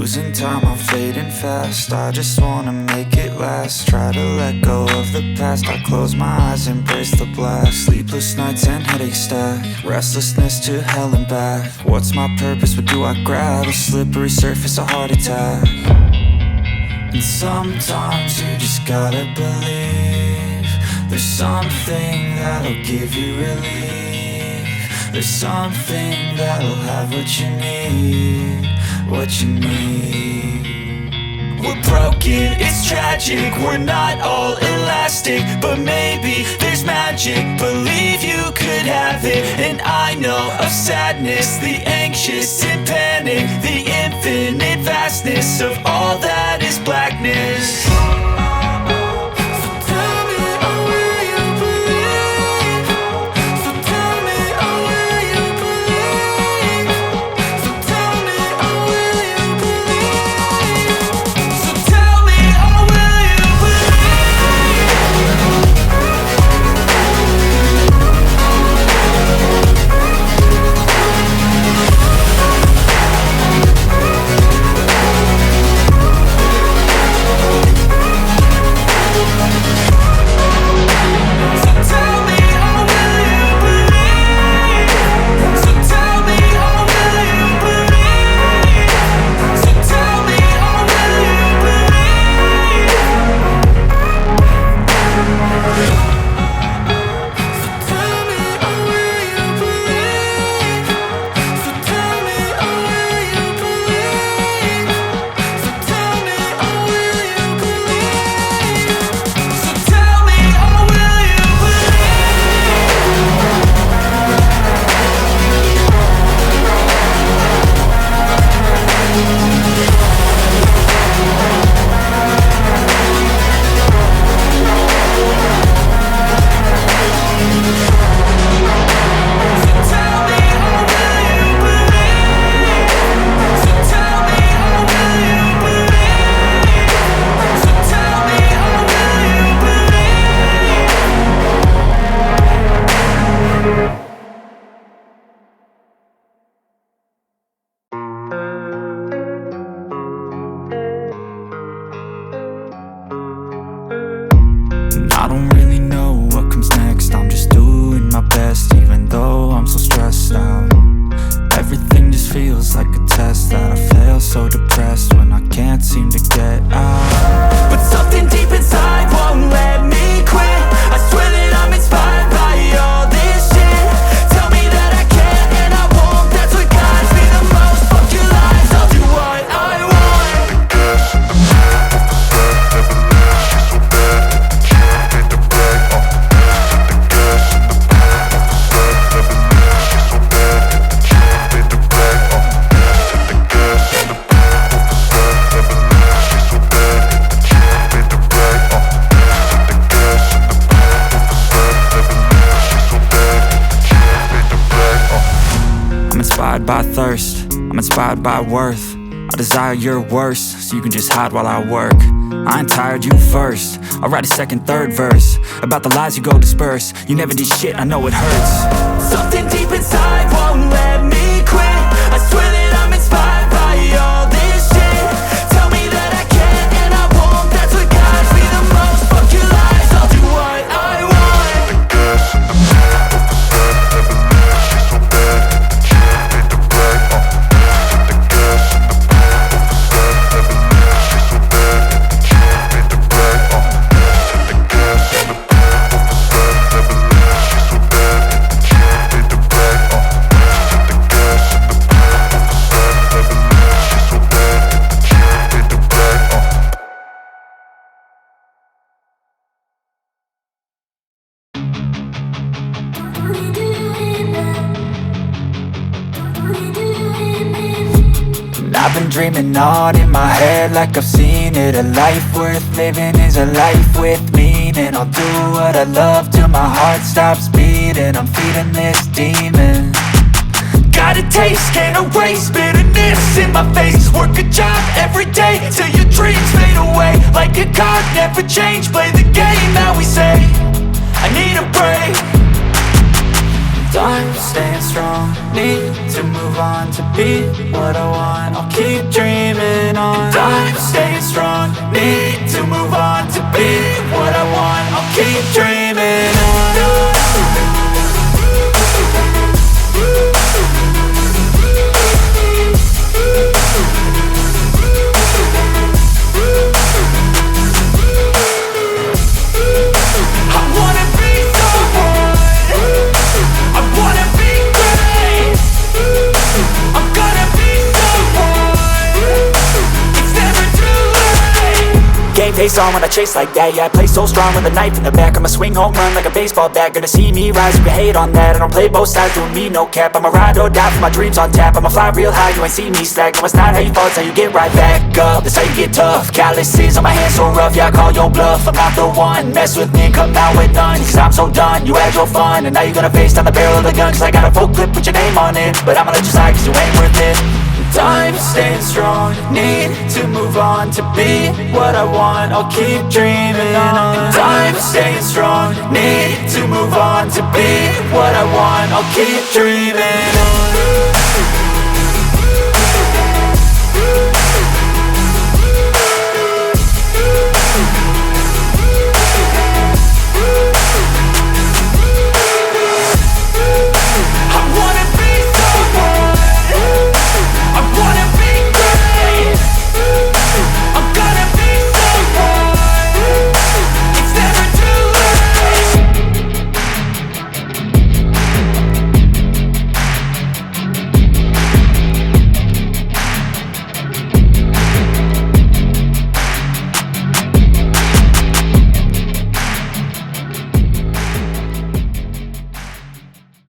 losing time, I'm fading fast. I just wanna make it last. Try to let go of the past. I close my eyes, embrace the blast. Sleepless nights and headaches stack. Restlessness to hell and back. What's my purpose? What do I grab? A slippery surface, a heart attack. And sometimes you just gotta believe there's something that'll give you relief. There's something that'll have what you need, what you need. We're broken, it's tragic, we're not all elastic, but maybe there's magic. Believe you could have it, and I know of sadness, the anxious and panic, the infinite vastness of all that is blackness. I don't really know what comes next. I'm just doing my best, even though I'm so stressed out. Everything just feels like a test that I fail, so depressed when I can't seem to get out. But something deep inside won't let me quit. I swear that I'm inspired by all this shit. Tell me that I can and I won't. That's what guides me the most. Fuck your lies, I'll do what I want. Inspired by thirst, I'm inspired by worth. I desire your worst, so you can just hide while I work. I ain't tired, you first. I'll write a second, third verse about the lies you go disperse. You never did shit, I know it hurts. Something deep inside won't let me quit. I swear that I'm inspired by all this shit. Tell me that I can and I won't. That's what guides me the most. Fuck your lies, I'll do what I want. I've been dreaming on in my head like I've seen it. A life worth living is a life with meaning. I'll do what I love till my heart stops beating. I'm feeding this demon. Got a taste, can't erase bitterness in my face. Work a job every day till your dreams fade away. Like a card, never change, play the game that we say. I need a break. I'm staying strong, need to move on to be what I want. I'll keep dreaming on. And I'm staying strong, need to move on to be what I want. I'll keep dreaming on. Face on when I chase like that, yeah, I play so strong with a knife in the back. I'ma swing home run like a baseball bat. Gonna see me rise if you hate on that. I don't play both sides, doing me no cap. I'ma ride or die for my dreams on tap. I'ma fly real high, you ain't see me slack. No, it's not how you fall, it's how you get right back up. That's how you get tough. Calluses on my hands so rough, yeah, I call your bluff. I'm not the one, mess with me and come out with none. Cause I'm so done, you had your fun. And now you're gonna face down the barrel of the gun. Cause I got a full clip, put your name on it. But I'ma let you slide cause you ain't worth it. I'm staying strong, need to move on to be what I want. I'll keep dreaming on. I'm staying strong, need to move on to be what I want. I'll keep dreaming on.